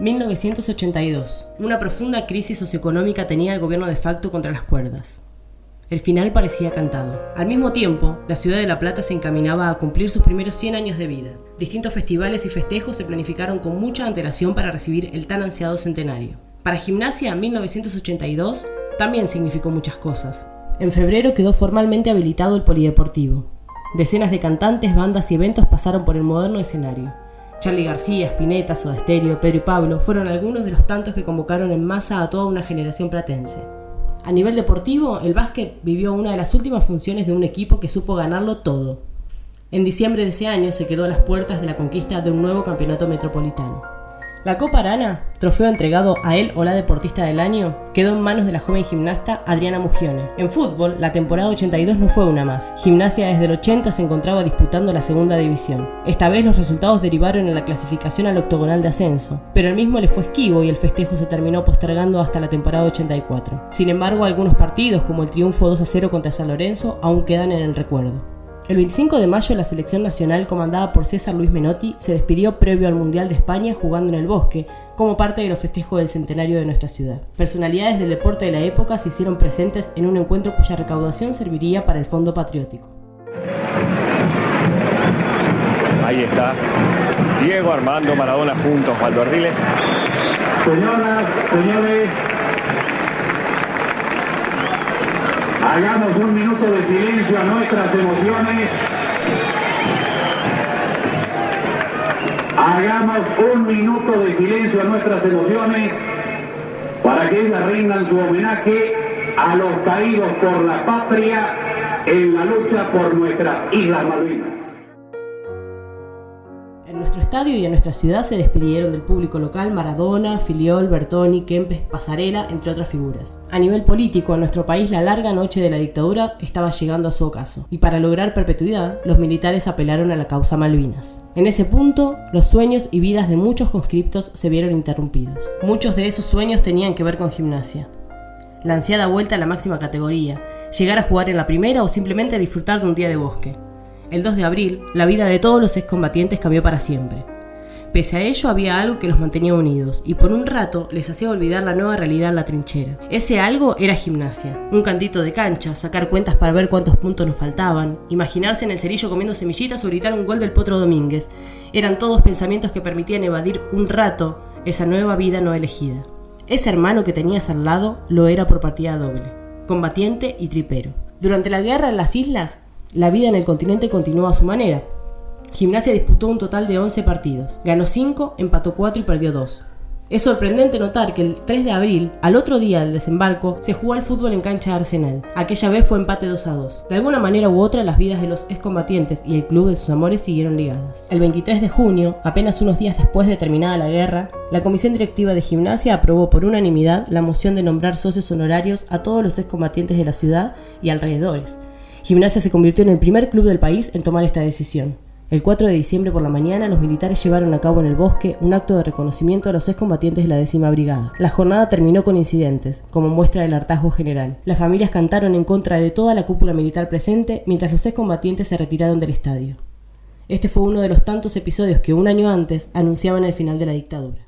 1982. Una profunda crisis socioeconómica tenía el gobierno de facto contra las cuerdas. El final parecía cantado. Al mismo tiempo, la ciudad de La Plata se encaminaba a cumplir sus primeros 100 años de vida. Distintos festivales y festejos se planificaron con mucha antelación para recibir el tan ansiado centenario. Para Gimnasia, 1982 también significó muchas cosas. En febrero quedó formalmente habilitado el polideportivo. Decenas de cantantes, bandas y eventos pasaron por el moderno escenario. Charly García, Spinetta, Soda Stereo, Pedro y Pablo fueron algunos de los tantos que convocaron en masa a toda una generación platense. A nivel deportivo, el básquet vivió una de las últimas funciones de un equipo que supo ganarlo todo. En diciembre de ese año se quedó a las puertas de la conquista de un nuevo campeonato metropolitano. La Copa Arana, trofeo entregado a él o la deportista del año, quedó en manos de la joven gimnasta Adriana Mugione. En fútbol, la temporada 82 no fue una más. Gimnasia desde el 80 se encontraba disputando la segunda división. Esta vez los resultados derivaron en la clasificación al octogonal de ascenso, pero el mismo le fue esquivo y el festejo se terminó postergando hasta la temporada 84. Sin embargo, algunos partidos, como el triunfo 2-0 contra San Lorenzo, aún quedan en el recuerdo. El 25 de mayo la selección nacional comandada por César Luis Menotti se despidió previo al Mundial de España jugando en el Bosque, como parte de los festejos del centenario de nuestra ciudad. Personalidades del deporte de la época se hicieron presentes en un encuentro cuya recaudación serviría para el Fondo Patriótico. Ahí está Diego Armando Maradona junto a Osvaldo Ardiles. Señoras, señores, hagamos un minuto de silencio a nuestras emociones. Hagamos un minuto de silencio a nuestras emociones para que ellas rindan su homenaje a los caídos por la patria en la lucha por nuestras Islas Malvinas. En nuestro estadio y en nuestra ciudad se despidieron del público local Maradona, Filiol, Bertoni, Kempes, Pasarela, entre otras figuras. A nivel político, en nuestro país la larga noche de la dictadura estaba llegando a su ocaso, y para lograr perpetuidad, los militares apelaron a la causa Malvinas. En ese punto, los sueños y vidas de muchos conscriptos se vieron interrumpidos. Muchos de esos sueños tenían que ver con Gimnasia. La ansiada vuelta a la máxima categoría, llegar a jugar en la primera o simplemente disfrutar de un día de bosque. El 2 de abril, la vida de todos los excombatientes cambió para siempre. Pese a ello, había algo que los mantenía unidos, y por un rato les hacía olvidar la nueva realidad en la trinchera. Ese algo era Gimnasia. Un cantito de cancha, sacar cuentas para ver cuántos puntos nos faltaban, imaginarse en el cerillo comiendo semillitas o gritar un gol del Potro Domínguez. Eran todos pensamientos que permitían evadir un rato esa nueva vida no elegida. Ese hermano que tenías al lado lo era por partida doble, combatiente y tripero. Durante la guerra en las islas, la vida en el continente continuó a su manera. Gimnasia disputó un total de 11 partidos. Ganó 5, empató 4 y perdió 2. Es sorprendente notar que el 3 de abril, al otro día del desembarco, se jugó al fútbol en cancha de Arsenal. Aquella vez fue empate 2-2. De alguna manera u otra, las vidas de los excombatientes y el club de sus amores siguieron ligadas. El 23 de junio, apenas unos días después de terminada la guerra, la comisión directiva de Gimnasia aprobó por unanimidad la moción de nombrar socios honorarios a todos los excombatientes de la ciudad y alrededores. Gimnasia se convirtió en el primer club del país en tomar esta decisión. El 4 de diciembre por la mañana, los militares llevaron a cabo en el Bosque un acto de reconocimiento a los excombatientes de la 10ª Brigada. La jornada terminó con incidentes, como muestra del hartazgo general. Las familias cantaron en contra de toda la cúpula militar presente, mientras los excombatientes se retiraron del estadio. Este fue uno de los tantos episodios que un año antes anunciaban el final de la dictadura.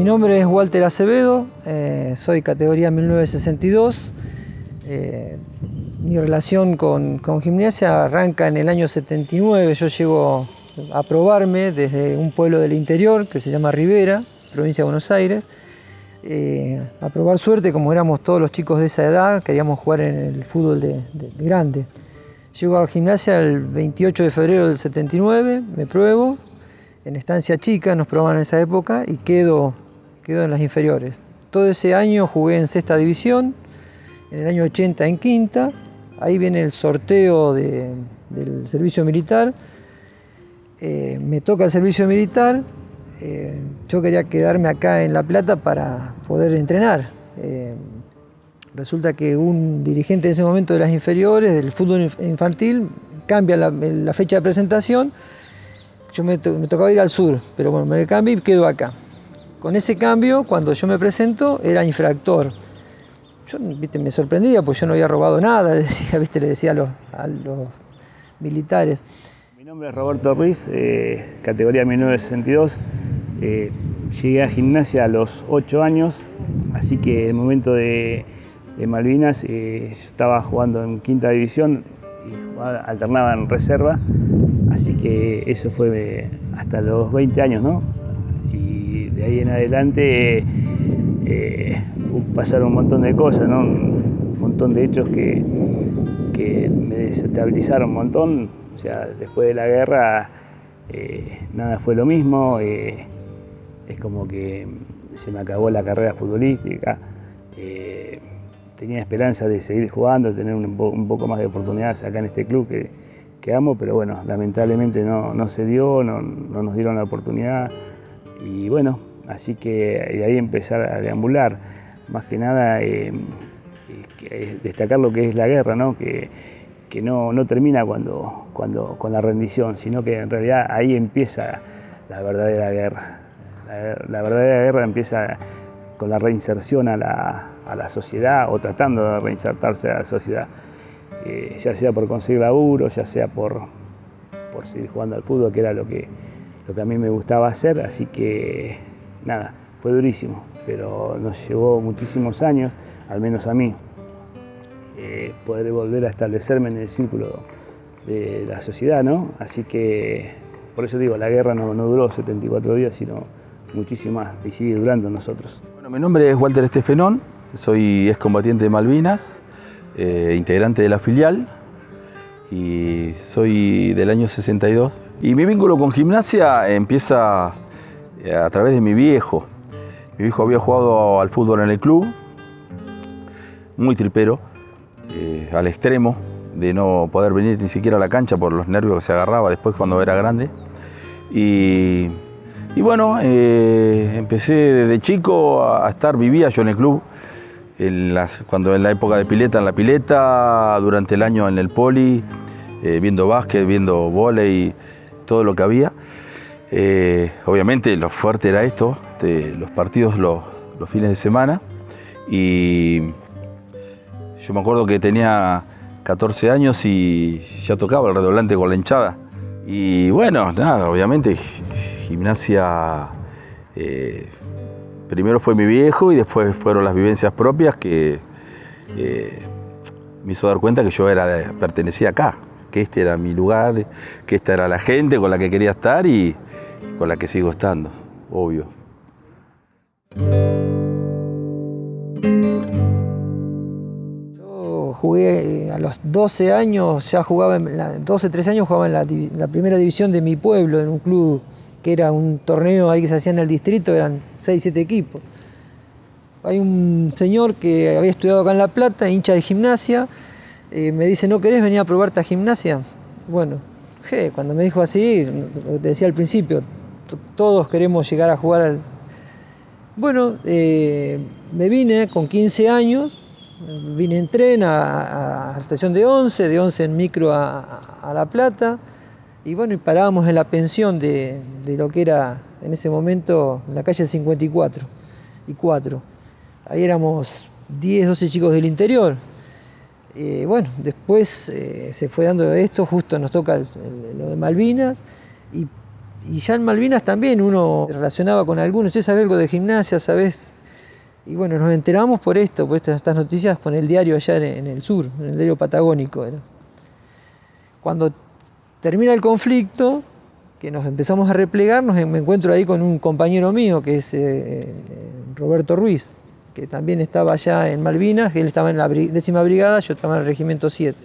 Mi nombre es Walter Acevedo, soy categoría 1962. Mi relación con Gimnasia arranca en el año 79. Yo llego a probarme desde un pueblo del interior que se llama Rivera, provincia de Buenos Aires, a probar suerte como éramos todos los chicos de esa edad, queríamos jugar en el fútbol de grande. Llego a Gimnasia el 28 de febrero del 79, me pruebo, en estancia chica nos probaban en esa época y quedo en las inferiores. Todo ese año jugué en sexta división, en el año 80 en quinta, ahí viene el sorteo del servicio militar, me toca el servicio militar, yo quería quedarme acá en La Plata para poder entrenar. Resulta que un dirigente en ese momento de las inferiores, del fútbol infantil, cambia la fecha de presentación. Yo me tocaba ir al sur, pero bueno, me cambio y quedo acá. Con ese cambio, cuando yo me presento, era infractor. Yo me sorprendía, pues yo no había robado nada, le decía a los militares. Mi nombre es Roberto Ruiz, categoría 1962. Llegué a Gimnasia a los 8 años, así que en el momento de Malvinas yo estaba jugando en quinta división y alternaba en reserva, así que eso fue hasta los 20 años, ¿no? Y de ahí en adelante pasaron un montón de cosas, ¿no? Un montón de hechos que me desestabilizaron un montón. O sea, después de la guerra nada fue lo mismo, es como que se me acabó la carrera futbolística. Tenía esperanza de seguir jugando, de tener un poco más de oportunidades acá en este club que amo, pero bueno, lamentablemente no se dio, no nos dieron la oportunidad y bueno, así que de ahí empezar a deambular. Más que nada destacar lo que es la guerra, ¿no? Que no termina con la rendición, sino que en realidad ahí empieza la verdadera guerra. La verdadera guerra empieza con la reinserción a la sociedad o tratando de reinsertarse a la sociedad, ya sea por conseguir laburo, ya sea por seguir jugando al fútbol, que era lo que a mí me gustaba hacer, así que nada, fue durísimo, pero nos llevó muchísimos años, al menos a mí, poder volver a establecerme en el círculo de la sociedad, ¿no? Así que, por eso digo, la guerra no duró 74 días, sino muchísimo más, y sigue durando nosotros. Bueno, mi nombre es Walter Estefenón, soy excombatiente de Malvinas, integrante de la filial, y soy del año 62. Y mi vínculo con Gimnasia empieza a través de mi viejo. Mi viejo había jugado al fútbol en el club, muy tripero, al extremo de no poder venir ni siquiera a la cancha por los nervios que se agarraba después cuando era grande. Y bueno, empecé desde chico vivía yo en el club, cuando en la época de pileta, en la pileta, durante el año en el poli, viendo básquet, viendo vóley, todo lo que había. Obviamente lo fuerte era esto, los partidos los fines de semana, y yo me acuerdo que tenía 14 años y ya tocaba el redoblante con la hinchada. Y bueno, nada, obviamente Gimnasia primero fue mi viejo y después fueron las vivencias propias que me hizo dar cuenta que yo pertenecía acá, que este era mi lugar, que esta era la gente con la que quería estar y con la que sigo estando, obvio. Yo jugué a los 12 años, ya jugaba, 13 años jugaba en la primera división de mi pueblo, en un club que era un torneo ahí que se hacía en el distrito, eran 6-7 equipos. Hay un señor que había estudiado acá en La Plata, hincha de Gimnasia, me dice, ¿no querés venir a probarte a Gimnasia? Bueno, cuando me dijo así, lo que te decía al principio, todos queremos llegar a jugar Bueno, me vine con 15 años, vine en tren a la estación de 11 en micro a La Plata, y bueno, y parábamos en la pensión de lo que era en ese momento en la calle 54 y 4. Ahí éramos 10, 12 chicos del interior. Bueno, después se fue dando esto, justo nos toca lo de Malvinas, y Y ya en Malvinas también uno relacionaba con algunos, ¿usted sabe algo de Gimnasia, sabés? Y bueno, nos enteramos por estas noticias con el diario allá en el sur, en el diario Patagónico era. Cuando termina el conflicto, que nos empezamos a replegar, me encuentro ahí con un compañero mío, que es Roberto Ruiz, que también estaba allá en Malvinas, él estaba en la 10ª Brigada, yo estaba en el Regimiento 7.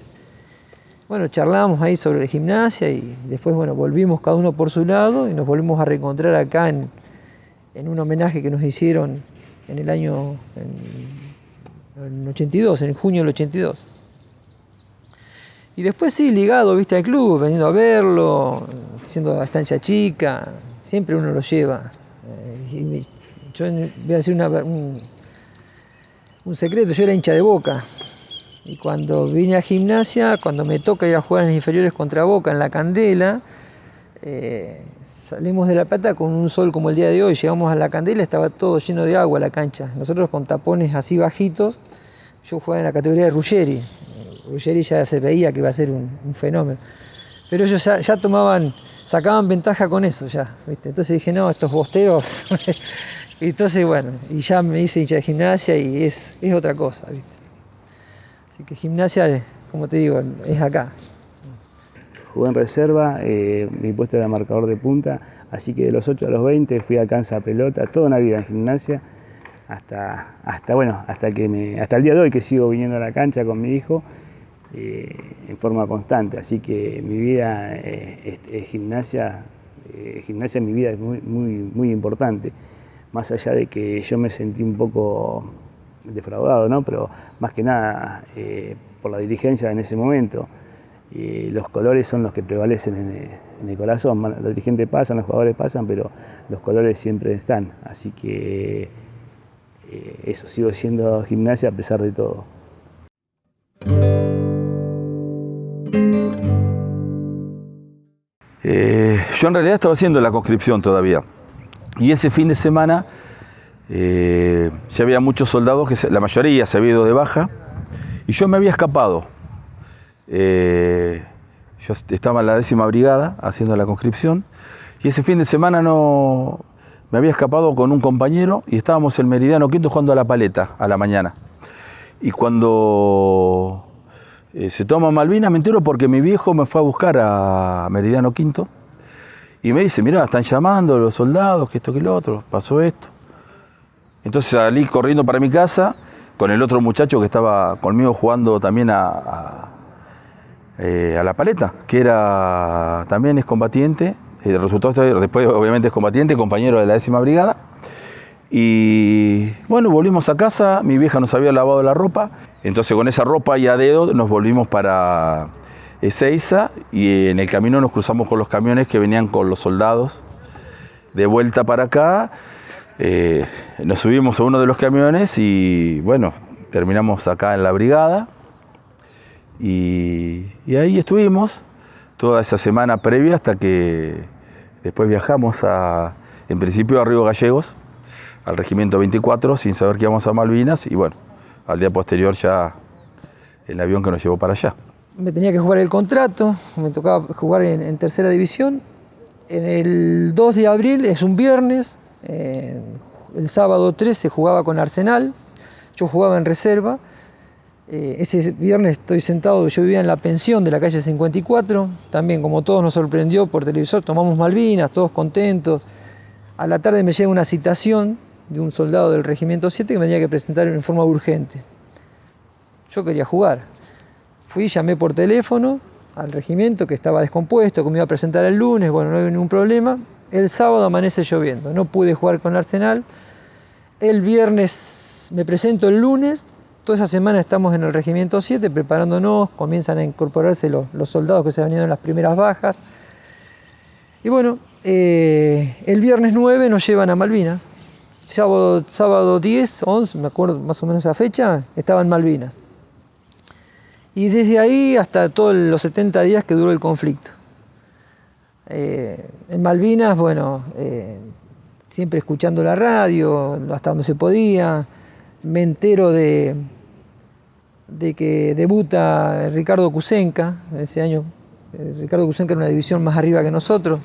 Bueno, charlamos ahí sobre Gimnasia y después, bueno, volvimos cada uno por su lado y nos volvimos a reencontrar acá en un homenaje que nos hicieron en el año en 82, en junio del 82. Y después sí, ligado, viste, al club, veniendo a verlo, siendo a estancia chica, siempre uno lo lleva. Yo voy a decir un secreto, yo era hincha de Boca. Y cuando vine a Gimnasia, cuando me toca ir a jugar en las inferiores contra Boca en La Candela, salimos de La Plata con un sol como el día de hoy, llegamos a La Candela, estaba todo lleno de agua la cancha, nosotros con tapones así bajitos. Yo jugaba en la categoría de Ruggeri ya se veía que iba a ser un fenómeno, pero ellos ya sacaban ventaja con eso ya, ¿viste? Entonces dije, no, estos bosteros, y entonces bueno, y ya me hice hincha de Gimnasia y es otra cosa, ¿viste? Así que Gimnasia, como te digo, es acá. Jugué en reserva, mi puesto era marcador de punta, así que de los 8 a los 20 fui a cansa pelota, toda una vida en Gimnasia, hasta el día de hoy que sigo viniendo a la cancha con mi hijo en forma constante, así que mi vida es Gimnasia en mi vida es muy importante, más allá de que yo me sentí un poco defraudado, ¿no? Pero más que nada por la dirigencia en ese momento. Los colores son los que prevalecen en el corazón. Los dirigentes pasan, los jugadores pasan, pero los colores siempre están. Así que eso, sigo siendo Gimnasia a pesar de todo. Yo en realidad estaba haciendo la conscripción todavía. Y ese fin de semana ya había muchos soldados, que la mayoría se había ido de baja, y yo me había escapado. Yo estaba en la 10ª Brigada haciendo la conscripción, y ese fin de semana me había escapado con un compañero y estábamos en Meridiano Quinto jugando a la paleta a la mañana. Y cuando se toma Malvinas me entero porque mi viejo me fue a buscar a Meridiano Quinto y me dice, mirá, están llamando los soldados, que esto, que lo otro, pasó esto. Entonces salí corriendo para mi casa con el otro muchacho que estaba conmigo jugando también a la paleta, que era también excombatiente, después obviamente excombatiente, compañero de la 10ª Brigada. Y bueno, volvimos a casa, mi vieja nos había lavado la ropa, entonces con esa ropa y a dedo nos volvimos para Ezeiza y en el camino nos cruzamos con los camiones que venían con los soldados de vuelta para acá. Nos subimos a uno de los camiones y bueno, terminamos acá en la brigada y ahí estuvimos toda esa semana previa hasta que después viajamos en principio a Río Gallegos, al Regimiento 24, sin saber que íbamos a Malvinas, y bueno, al día posterior ya el avión que nos llevó para allá. Me tenía que jugar el contrato, me tocaba jugar en tercera división. En el 2 de abril, es un viernes, el sábado 3 se jugaba con Arsenal, yo jugaba en reserva. Ese viernes estoy sentado, yo vivía en la pensión de la calle 54, también como todos nos sorprendió por televisor, tomamos Malvinas, todos contentos. A la tarde me llega una citación de un soldado del Regimiento 7 que me tenía que presentar en forma urgente. Yo quería jugar. Fui, llamé por teléfono al regimiento que estaba descompuesto, que me iba a presentar el lunes, bueno, no había ningún problema. El sábado amanece lloviendo, no pude jugar con Arsenal. El viernes me presento el lunes, toda esa semana estamos en el Regimiento 7 preparándonos, comienzan a incorporarse los soldados que se venían en las primeras bajas. Y bueno, el viernes 9 nos llevan a Malvinas. Sábado 10, 11, me acuerdo más o menos esa fecha, estaba en Malvinas. Y desde ahí hasta todos los 70 días que duró el conflicto. En Malvinas, bueno, siempre escuchando la radio, hasta donde se podía. Me entero de que debuta Ricardo Cusenca, ese año. Ricardo Cusenca era una división más arriba que nosotros.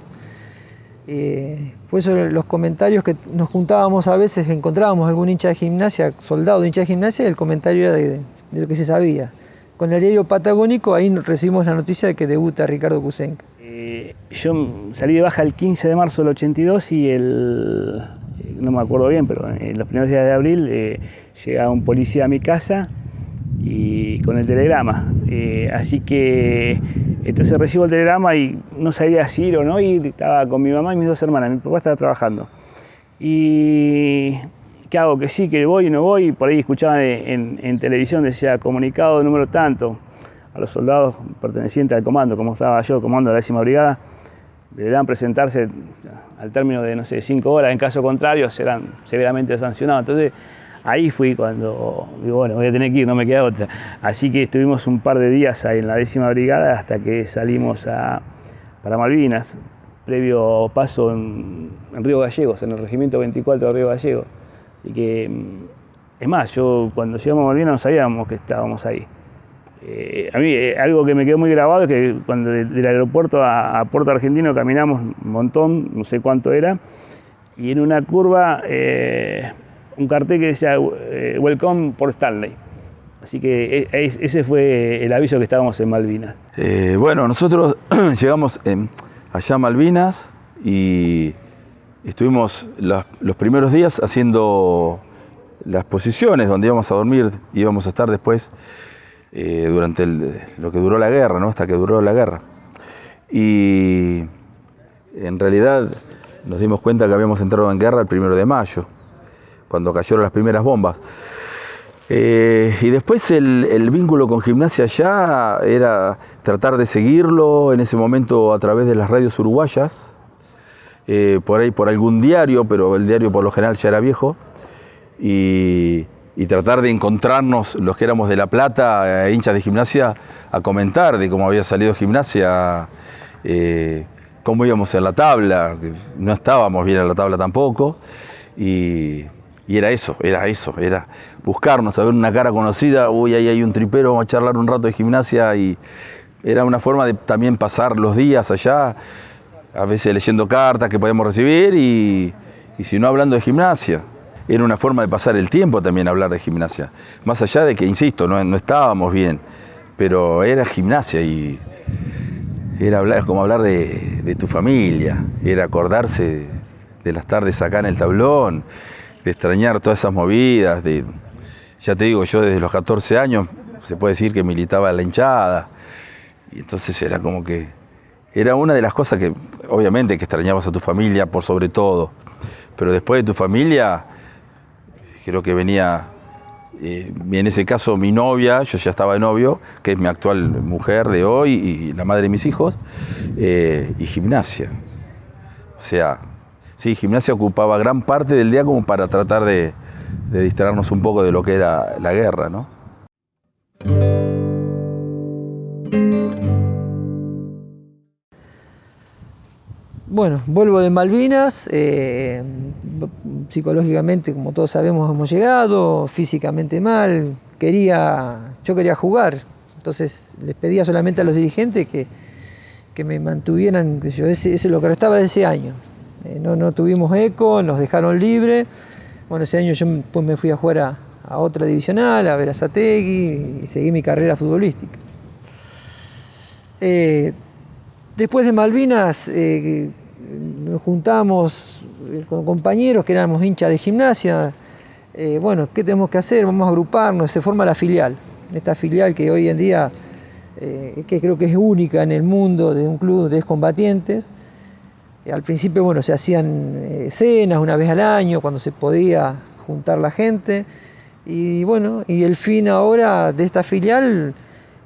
Por eso los comentarios que nos juntábamos a veces, encontrábamos algún hincha de Gimnasia, soldado de hincha de Gimnasia, y el comentario era de lo que se sabía. Con el diario Patagónico, ahí recibimos la noticia de que debuta Ricardo Cusenca. Yo salí de baja el 15 de marzo del 82 y no me acuerdo bien, pero en los primeros días de abril llega un policía a mi casa y con el telegrama. Así que entonces recibo el telegrama y no sabía si ir o no ir, estaba con mi mamá y mis 2 hermanas, mi papá estaba trabajando. Y ¿qué hago? Que sí, que voy y no voy, y por ahí escuchaban en televisión, decía comunicado número tanto, a los soldados pertenecientes al comando, como estaba yo, comando de la 10ª brigada, deberán presentarse al término de, no sé, 5 horas, en caso contrario serán severamente sancionados. Entonces ahí fui cuando digo, bueno, voy a tener que ir, no me queda otra. Así que estuvimos un par de días ahí en la 10ª brigada hasta que salimos para Malvinas, previo paso en Río Gallegos, en el Regimiento 24 de Río Gallegos. Así que, es más, yo cuando llegamos a Malvinas no sabíamos que estábamos ahí. A mí algo que me quedó muy grabado es que cuando del aeropuerto a Puerto Argentino caminamos un montón, no sé cuánto era, y en una curva un cartel que decía Welcome Port Stanley. Así que ese fue el aviso que estábamos en Malvinas. Bueno, nosotros llegamos allá a Malvinas y estuvimos los primeros días haciendo las posiciones donde íbamos a dormir, íbamos a estar después durante lo que duró la guerra, ¿no? Hasta que duró la guerra. Y en realidad nos dimos cuenta que habíamos entrado en guerra el 1 de mayo, cuando cayeron las primeras bombas. Y después el vínculo con Gimnasia ya era tratar de seguirlo en ese momento a través de las radios uruguayas, por ahí por algún diario, pero el diario por lo general ya era viejo, y tratar de encontrarnos los que éramos de La Plata, hinchas de Gimnasia, a comentar de cómo había salido Gimnasia, cómo íbamos en la tabla, que no estábamos bien en la tabla tampoco, y era eso, era buscarnos, a ver una cara conocida, uy, ahí hay un tripero, vamos a charlar un rato de Gimnasia, y era una forma de también pasar los días allá, a veces leyendo cartas que podíamos recibir, y si no hablando de Gimnasia. Era una forma de pasar el tiempo también hablar de Gimnasia, más allá de que, insisto, no estábamos bien, pero era Gimnasia y era como hablar de tu familia, era acordarse de las tardes acá en el tablón, de extrañar todas esas movidas, ya te digo, yo desde los 14 años se puede decir que militaba en la hinchada, y entonces era como que, era una de las cosas que, obviamente, que extrañabas a tu familia por sobre todo, pero después de tu familia, creo que venía, en ese caso mi novia, yo ya estaba de novio, que es mi actual mujer de hoy y la madre de mis hijos, y Gimnasia. O sea, sí, Gimnasia ocupaba gran parte del día como para tratar de distraernos un poco de lo que era la guerra, ¿no? Bueno, vuelvo de Malvinas, psicológicamente, como todos sabemos, hemos llegado, físicamente mal, yo quería jugar, entonces les pedía solamente a los dirigentes que me mantuvieran, ese es lo que restaba de ese año. No tuvimos eco, nos dejaron libre. Bueno, ese año yo pues me fui a jugar a otra divisional, a Berazategui, y seguí mi carrera futbolística. Después de Malvinas nos juntamos con compañeros que éramos hinchas de Gimnasia. Bueno, ¿qué tenemos que hacer? Vamos a agruparnos, se forma la filial. Esta filial que hoy en día, que creo que es única en el mundo, de un club de excombatientes. Al principio, bueno, se hacían cenas una vez al año, cuando se podía juntar la gente. Y bueno, y el fin ahora de esta filial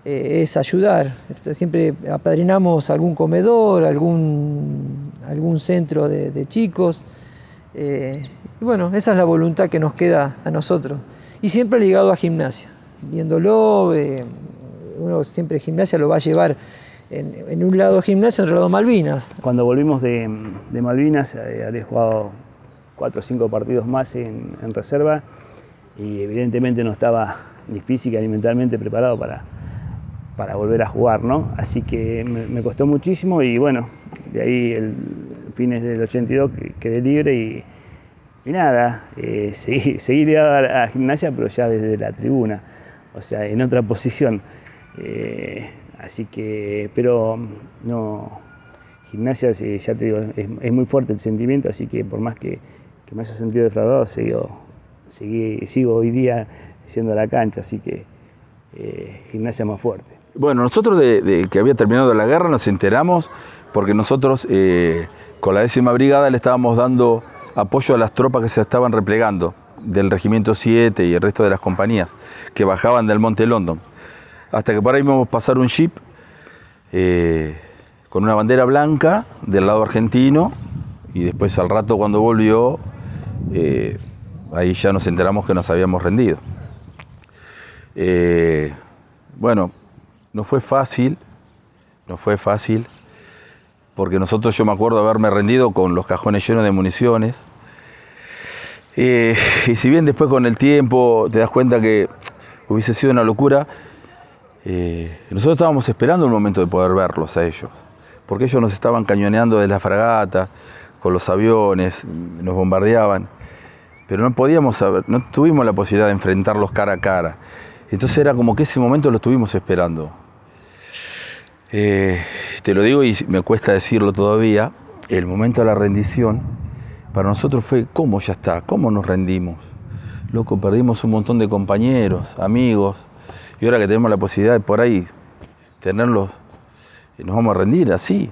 es ayudar. Siempre apadrinamos algún comedor, algún centro de chicos. Y bueno, esa es la voluntad que nos queda a nosotros. Y siempre ligado a Gimnasia, viéndolo, uno siempre Gimnasia lo va a llevar en un lado Gimnasia, en otro lado Malvinas. Cuando volvimos de Malvinas, había jugado 4 o 5 partidos más en reserva y evidentemente no estaba ni física ni mentalmente preparado para volver a jugar, ¿no? Así que me costó muchísimo y bueno, de ahí fines del 82 quedé libre y nada, seguí ligado a Gimnasia, pero ya desde la tribuna, o sea, en otra posición. Así que, pero no, Gimnasia, ya te digo, es muy fuerte el sentimiento, así que por más que me haya sentido defraudado, sigo hoy día yendo a la cancha, así que Gimnasia más fuerte. Bueno, nosotros de que había terminado la guerra nos enteramos porque nosotros con la 10ª Brigada le estábamos dando apoyo a las tropas que se estaban replegando del Regimiento 7 y el resto de las compañías que bajaban del Monte London. Hasta que por ahí vimos pasar un jeep con una bandera blanca del lado argentino y después al rato cuando volvió, ahí ya nos enteramos que nos habíamos rendido. Bueno, no fue fácil, porque yo me acuerdo haberme rendido con los cajones llenos de municiones, y si bien después con el tiempo te das cuenta que hubiese sido una locura, nosotros estábamos esperando el momento de poder verlos a ellos, porque ellos nos estaban cañoneando desde la fragata, con los aviones, nos bombardeaban, pero no tuvimos la posibilidad de enfrentarlos cara a cara. Entonces era como que ese momento lo estuvimos esperando. Te lo digo y me cuesta decirlo todavía, el momento de la rendición para nosotros fue, ¿cómo ya está? ¿Cómo nos rendimos? Loco, perdimos un montón de compañeros, amigos, y ahora que tenemos la posibilidad de por ahí tenerlos, nos vamos a rendir así.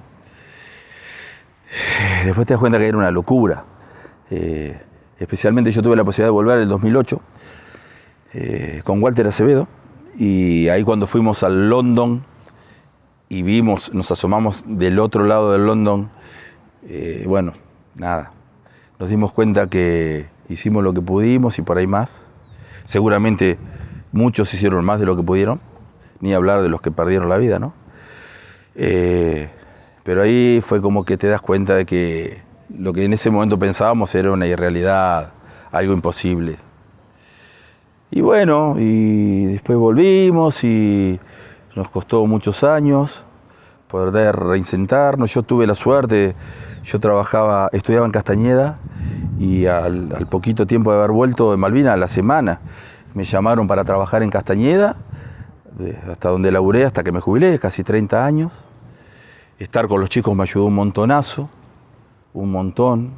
Después te das cuenta que era una locura. Especialmente yo tuve la posibilidad de volver en el 2008 con Walter Acevedo, y ahí cuando fuimos al London y nos asomamos del otro lado del London, bueno, nada, nos dimos cuenta que hicimos lo que pudimos y por ahí más. Seguramente muchos hicieron más de lo que pudieron, ni hablar de los que perdieron la vida, ¿no? Pero ahí fue como que te das cuenta de que lo que en ese momento pensábamos era una irrealidad, algo imposible. Y bueno, y después volvimos y nos costó muchos años poder reinsentarnos. Yo tuve la suerte, estudiaba en Castañeda y al poquito tiempo de haber vuelto de Malvinas, a la semana, me llamaron para trabajar en Castañeda, hasta donde laburé, hasta que me jubilé, casi 30 años. Estar con los chicos me ayudó un montonazo, un montón.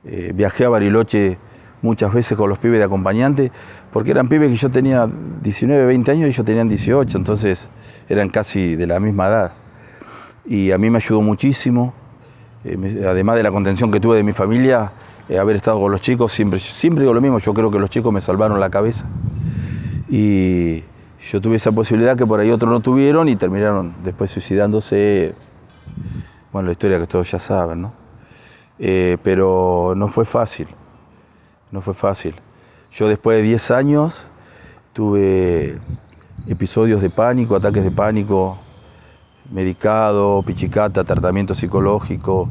Viajé a Bariloche muchas veces con los pibes de acompañante, porque eran pibes que yo tenía 19, 20 años y ellos tenían 18, entonces eran casi de la misma edad. Y a mí me ayudó muchísimo, además de la contención que tuve de mi familia, haber estado con los chicos, siempre digo lo mismo, yo creo que los chicos me salvaron la cabeza. Y yo tuve esa posibilidad que por ahí otros no tuvieron y terminaron después suicidándose. Bueno, la historia que todos ya saben, ¿no? Pero no fue fácil. Yo después de 10 años tuve episodios de pánico, ataques de pánico, medicado, pichicata, tratamiento psicológico,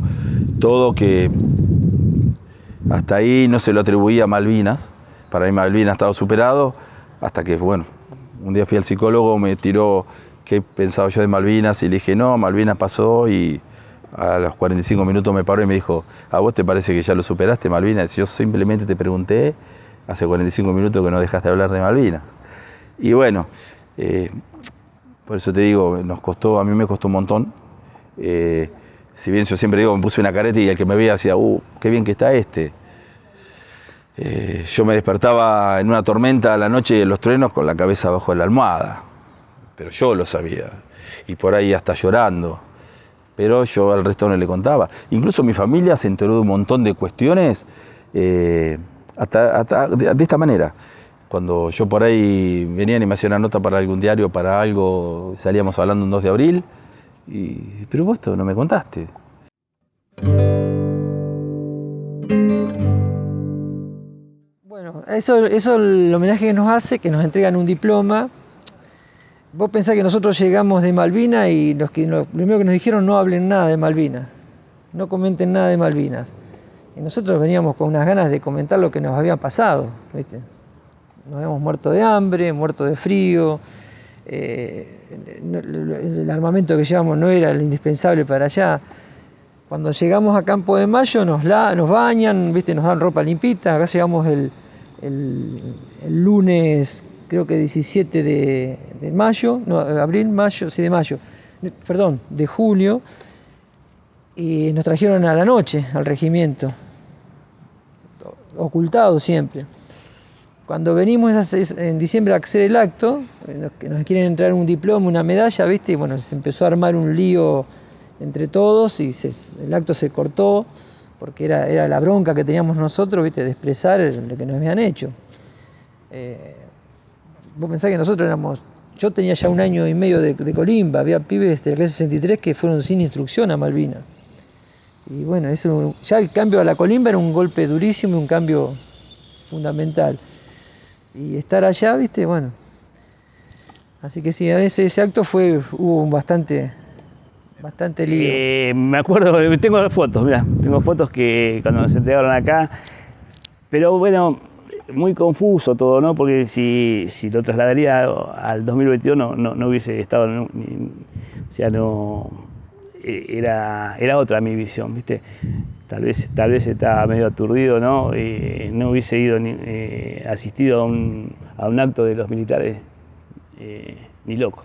todo que hasta ahí no se lo atribuía a Malvinas. Para mí Malvinas estaba superado, hasta que, bueno, un día fui al psicólogo, me tiró qué pensaba yo de Malvinas y le dije, no, Malvinas pasó, y a los 45 minutos me paró y me dijo, ¿a vos te parece que ya lo superaste, Malvinas? Yo simplemente te pregunté hace 45 minutos que no dejaste de hablar de Malvinas. Y bueno, por eso te digo, a mí me costó un montón. Si bien yo siempre digo, me puse una careta y el que me veía decía, qué bien que está este. Yo me despertaba en una tormenta a la noche en los truenos con la cabeza abajo de la almohada, pero yo lo sabía, y por ahí hasta llorando, pero yo al resto no le contaba. Incluso mi familia se enteró de un montón de cuestiones hasta de esta manera. Cuando yo por ahí venían y me hacían una nota para algún diario, para algo, salíamos hablando un 2 de abril, pero vos esto no me contaste. Bueno, eso el homenaje que nos hace, que nos entregan un diploma. Vos pensás que nosotros llegamos de Malvinas y lo primero que nos dijeron, no hablen nada de Malvinas, no comenten nada de Malvinas. Y nosotros veníamos con unas ganas de comentar lo que nos había pasado, ¿viste? Nos habíamos muerto de hambre, muerto de frío, el armamento que llevamos no era el indispensable para allá. Cuando llegamos a Campo de Mayo nos bañan, ¿viste? Nos dan ropa limpita. Acá llegamos el lunes, creo que 17 de mayo, no, abril, mayo, sí, de mayo, perdón, de julio, y nos trajeron a la noche al regimiento, ocultado siempre. Cuando venimos en diciembre a hacer el acto, nos quieren entrar un diploma, una medalla, ¿viste? Y bueno, se empezó a armar un lío entre todos y el acto se cortó, porque era la bronca que teníamos nosotros, ¿viste? De expresar lo que nos habían hecho. Vos pensás que nosotros yo tenía ya 1 año y medio de colimba, había pibes de la clase 63 que fueron sin instrucción a Malvinas. Y bueno, ya el cambio a la colimba era un golpe durísimo y un cambio fundamental. Y estar allá, ¿viste? Bueno. Así que sí, ese acto hubo bastante lío. Me acuerdo, tengo fotos, mirá, tengo fotos que cuando nos entregaron acá, pero bueno, muy confuso todo, ¿no? Porque si lo trasladaría al 2022 no hubiese estado, o sea, era otra mi visión, ¿viste? Tal vez estaba medio aturdido, ¿no? No hubiese ido asistido a un acto de los militares ni loco.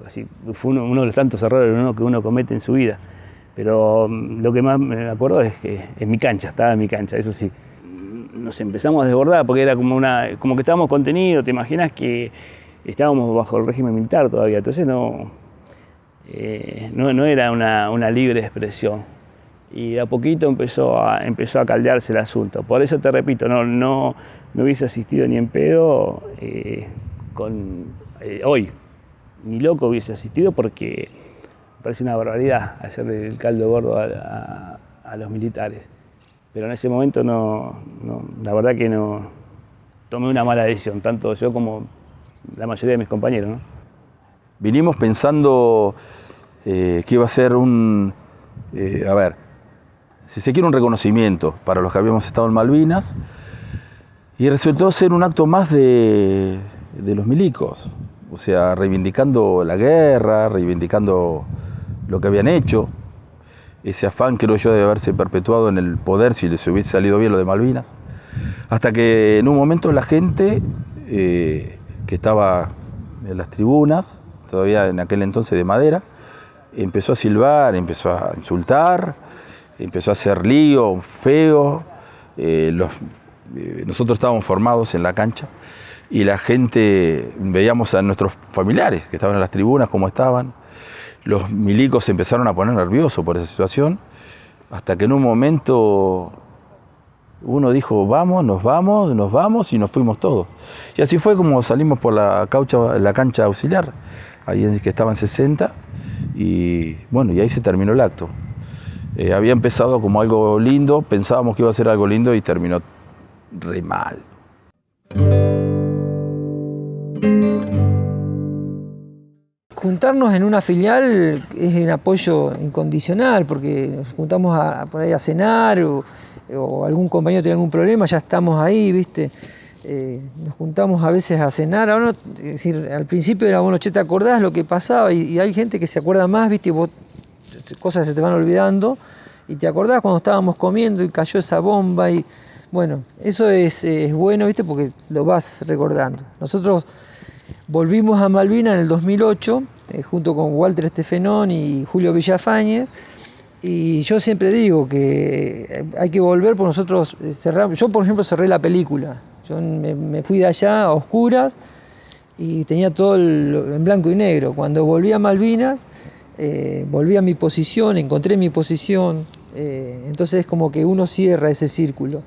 Así, fue uno de los tantos errores que uno comete en su vida. Pero lo que más me acuerdo es que estaba en mi cancha, eso sí. Nos empezamos a desbordar porque era como que estábamos contenidos, te imaginas que estábamos bajo el régimen militar todavía, entonces no era una libre expresión. Y a poquito empezó a caldearse el asunto. Por eso te repito, no hubiese asistido ni en pedo hoy. Ni loco hubiese asistido porque me parece una barbaridad hacerle el caldo gordo a los militares. Pero en ese momento la verdad que no tomé una mala decisión, tanto yo como la mayoría de mis compañeros, ¿no? Vinimos pensando que iba a ser si se quiere un reconocimiento para los que habíamos estado en Malvinas, y resultó ser un acto más de los milicos, o sea, reivindicando la guerra, reivindicando lo que habían hecho, ese afán, creo yo, de haberse perpetuado en el poder si les hubiese salido bien lo de Malvinas, hasta que en un momento la gente que estaba en las tribunas, todavía en aquel entonces de madera, empezó a silbar, empezó a insultar, empezó a hacer lío, feo. Nosotros estábamos formados en la cancha y la gente, veíamos a nuestros familiares que estaban en las tribunas, cómo estaban. Los milicos se empezaron a poner nerviosos por esa situación, hasta que en un momento uno dijo, nos vamos, y nos fuimos todos. Y así fue como salimos por la cancha auxiliar, ahí que estaban 60, y bueno, y ahí se terminó el acto. Había empezado como algo lindo, pensábamos que iba a ser algo lindo y terminó re mal. Juntarnos en una filial es un apoyo incondicional, porque nos juntamos por ahí a cenar o algún compañero tiene algún problema, ya estamos ahí, ¿viste? Nos juntamos a veces a cenar. Ahora, es decir, al principio era, bueno, che, ¿te acordás lo que pasaba? Y hay gente que se acuerda más, ¿viste? Cosas se te van olvidando y te acordás cuando estábamos comiendo y cayó esa bomba y bueno, eso es bueno, ¿viste? Porque lo vas recordando. Nosotros volvimos a Malvinas en el 2008 junto con Walter Estefenón y Julio Villafañez, y yo siempre digo que hay que volver porque nosotros cerramos. Yo, por ejemplo, cerré la película. Yo me fui de allá a oscuras y tenía todo en blanco y negro. Cuando volví a Malvinas, volví a mi posición, encontré mi posición, entonces es como que uno cierra ese círculo.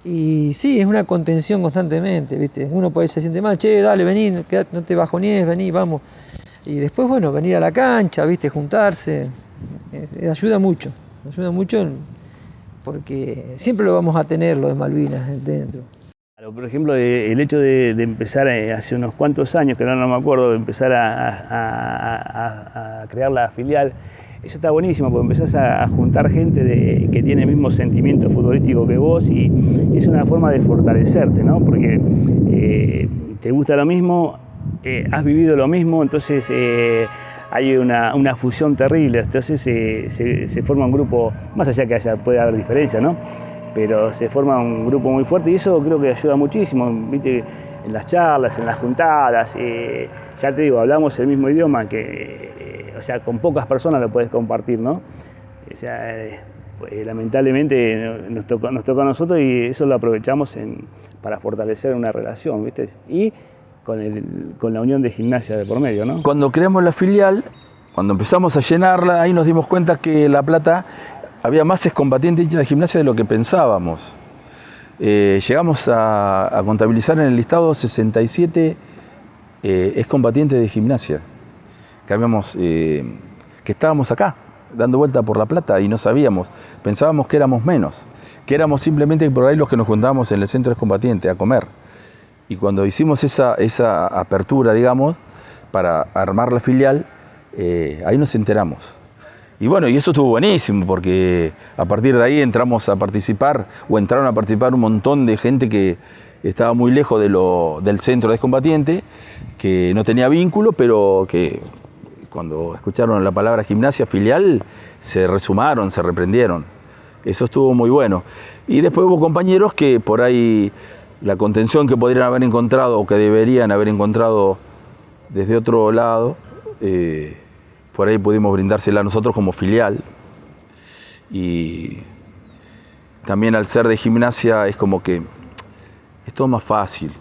Y sí, es una contención constantemente, ¿viste? Uno por ahí se siente mal, che, dale, vení, no te bajonees, vení, vamos. Y después, bueno, venir a la cancha, ¿viste? Juntarse, ayuda mucho porque siempre lo vamos a tener, lo de Malvinas, dentro. Por ejemplo, el hecho de empezar hace unos cuantos años, que no me acuerdo, de empezar a crear la filial, eso está buenísimo, porque empezás a juntar gente que tiene el mismo sentimiento futbolístico que vos, y es una forma de fortalecerte, ¿no? Porque te gusta lo mismo, has vivido lo mismo, entonces hay una fusión terrible, entonces se forma un grupo, más allá que puede haber diferencias, ¿no? Pero se forma un grupo muy fuerte y eso creo que ayuda muchísimo, ¿viste? En las charlas, en las juntadas, ya te digo, hablamos el mismo idioma, o sea, con pocas personas lo puedes compartir, ¿no? O sea, pues, lamentablemente nos toca a nosotros y eso lo aprovechamos para fortalecer una relación, ¿viste? Y con la unión de Gimnasia de por medio, ¿no? Cuando creamos la filial, cuando empezamos a llenarla, ahí nos dimos cuenta que La Plata había más excombatientes hinchas de Gimnasia de lo que pensábamos. Llegamos a contabilizar en el listado 67 excombatientes de Gimnasia, que estábamos acá, dando vuelta por La Plata y no sabíamos, pensábamos que éramos menos, que éramos simplemente por ahí los que nos juntábamos en el centro excombatiente a comer. Y cuando hicimos esa apertura, digamos, para armar la filial, ahí nos enteramos. Y bueno, y eso estuvo buenísimo, porque a partir de ahí entraron a participar un montón de gente que estaba muy lejos del centro de excombatiente, que no tenía vínculo, pero que cuando escucharon la palabra Gimnasia filial, se resumaron, se reprendieron. Eso estuvo muy bueno. Y después hubo compañeros que por ahí la contención que podrían haber encontrado o que deberían haber encontrado desde otro lado, por ahí pudimos brindársela a nosotros como filial. Y también al ser de Gimnasia es como que es todo más fácil.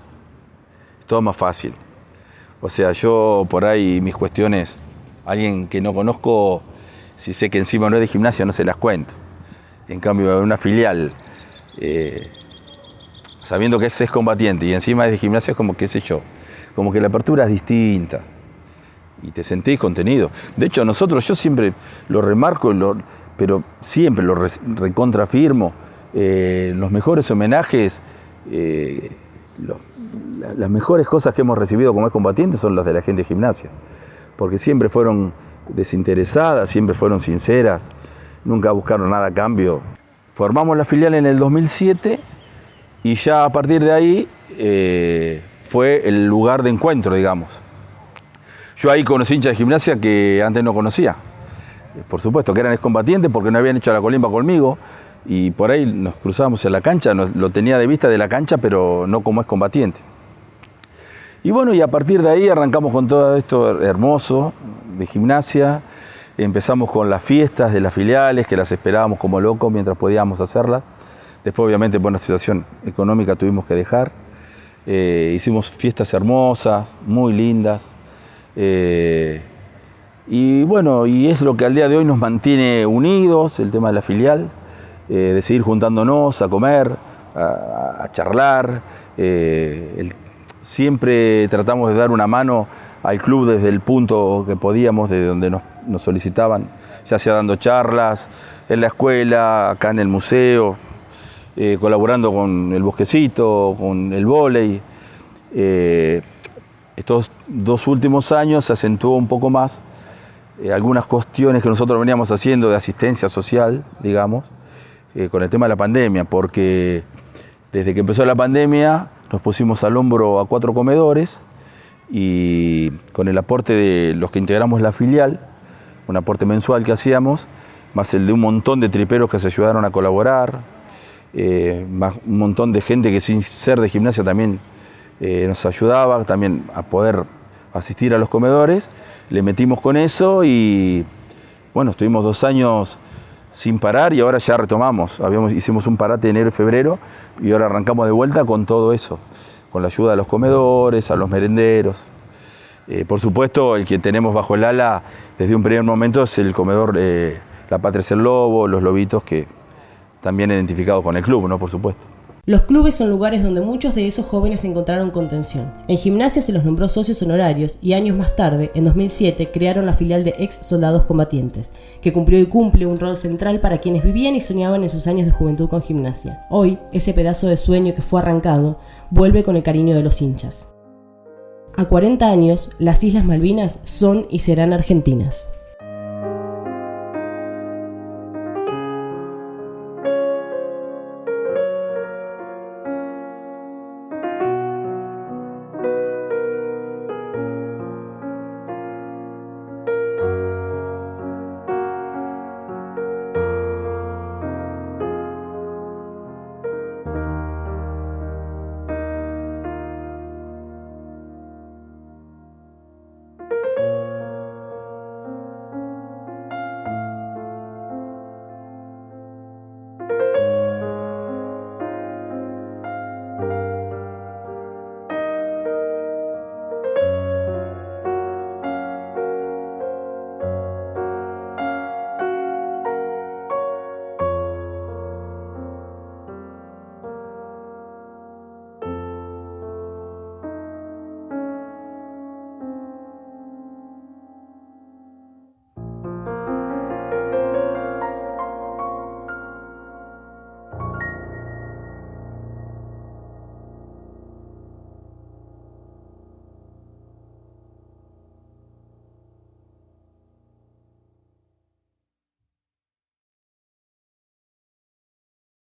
O sea, yo por ahí mis cuestiones, alguien que no conozco, si sé que encima no es de Gimnasia, no se las cuento. En cambio, una filial, sabiendo que es excombatiente y encima es de Gimnasia, es como, qué sé yo, como que la apertura es distinta. Y te sentís contenido. De hecho, yo siempre lo remarco, pero siempre lo recontrafirmo. Los mejores homenajes, las mejores cosas que hemos recibido como excombatientes son las de la gente de Gimnasia. Porque siempre fueron desinteresadas, siempre fueron sinceras, nunca buscaron nada a cambio. Formamos la filial en el 2007 y ya a partir de ahí fue el lugar de encuentro, digamos. Yo ahí conocí hinchas de Gimnasia que antes no conocía. Por supuesto que eran excombatientes porque no habían hecho la colimba conmigo y por ahí nos cruzábamos en la cancha, lo tenía de vista de la cancha, pero no como excombatiente. Y bueno, y a partir de ahí arrancamos con todo esto hermoso de Gimnasia. Empezamos con las fiestas de las filiales, que las esperábamos como locos mientras podíamos hacerlas. Después, obviamente, por una situación económica tuvimos que dejar. Hicimos fiestas hermosas, muy lindas. Y bueno, y es lo que al día de hoy nos mantiene unidos, el tema de la filial, de seguir juntándonos a comer, a charlar. Siempre tratamos de dar una mano al club desde el punto que podíamos, de donde nos solicitaban, ya sea dando charlas en la escuela, acá en el museo, colaborando con el bosquecito, con el vóley. Estos 2 últimos años se acentuó un poco más algunas cuestiones que nosotros veníamos haciendo de asistencia social, digamos, con el tema de la pandemia, porque desde que empezó la pandemia nos pusimos al hombro a 4 comedores y con el aporte de los que integramos la filial, un aporte mensual que hacíamos, más el de un montón de triperos que se ayudaron a colaborar, más un montón de gente que sin ser de Gimnasia también nos ayudaba también a poder asistir a los comedores. Le metimos con eso y bueno, estuvimos 2 años sin parar y ahora ya retomamos. Hicimos un parate en enero y febrero y ahora arrancamos de vuelta con todo eso, con la ayuda a los comedores, a los merenderos. Por supuesto, el que tenemos bajo el ala desde un primer momento es el comedor La Patria es el Lobo, los lobitos, que también identificados con el club, ¿no? Por supuesto. Los clubes son lugares donde muchos de esos jóvenes encontraron contención. En Gimnasia se los nombró socios honorarios y años más tarde, en 2007, crearon la filial de ex soldados combatientes, que cumplió y cumple un rol central para quienes vivían y soñaban en sus años de juventud con Gimnasia. Hoy, ese pedazo de sueño que fue arrancado, vuelve con el cariño de los hinchas. A 40 años, las Islas Malvinas son y serán argentinas.